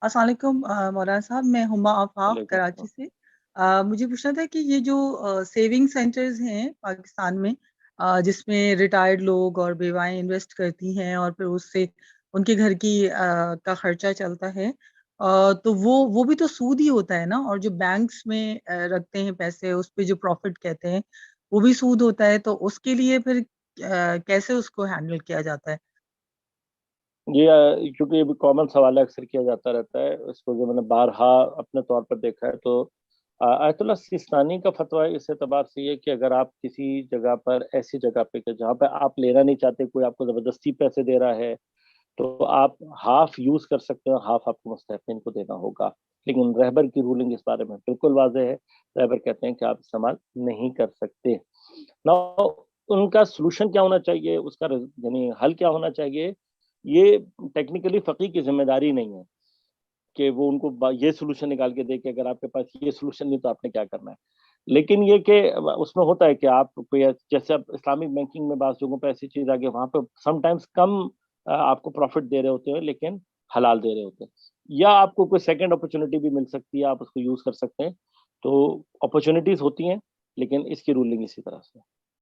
अस्सलाम वालेकुम मौलाना साहब, मैं हुमा आफाक वालेकुम कराची अस्सलाम। से। मुझे पूछना था कि ये जो सेविंग सेंटर्स हैं पाकिस्तान में, जिसमें रिटायर्ड लोग और बेवाएं इन्वेस्ट करती हैं और फिर उससे उनके घर की का खर्चा चलता है, तो वो भी तो सूद ही होता है ना। और जो बैंक्स में रखते हैं पैसे, उस पे जो प्रॉफिट कहते हैं, वो भी सूद होता है। तो उसके लिए फिर कैसे उसको हैंडल किया जाता है? ये क्योंकि ये भी कॉमन सवाल है, अक्सर किया जाता रहता है इसको, जो मैंने बारहा अपने तौर पर देखा है। तो आयतुल्लाह सिस्तानी का फतवा इस एतबार से ये कि अगर आप किसी जगह पर, ऐसी जगह पे कि जहाँ पे आप लेना नहीं चाहते, कोई आपको जबरदस्ती पैसे दे रहा है, तो आप हाफ यूज कर सकते हो, हाफ आपको मुस्तहकिन को देना होगा। लेकिन रहबर की रूलिंग इस बारे में बिल्कुल वाज़ेह है। रहबर कहते हैं कि आप इस्तेमाल नहीं कर सकते ना। उनका सोल्यूशन क्या होना चाहिए, उसका यानी हल क्या होना चाहिए, ये टेक्निकली फकीह की जिम्मेदारी नहीं है कि वो उनको ये सोल्यूशन निकाल के दे कि अगर आपके पास ये सोल्यूशन नहीं तो आपने क्या करना है। लेकिन ये कि उसमें होता है कि आप कोई, जैसे अब इस्लामिक बैंकिंग में बात जगहों पे ऐसी चीज आ गई, वहां पे समटाइम्स कम आपको प्रॉफिट दे रहे होते हैं, लेकिन हलाल दे रहे होते हैं। या आपको कोई सेकंड अपॉर्चुनिटी भी मिल सकती है, आप उसको यूज कर सकते हैं। तो अपॉर्चुनिटीज होती हैं, लेकिन इसकी रूलिंग इसी तरह से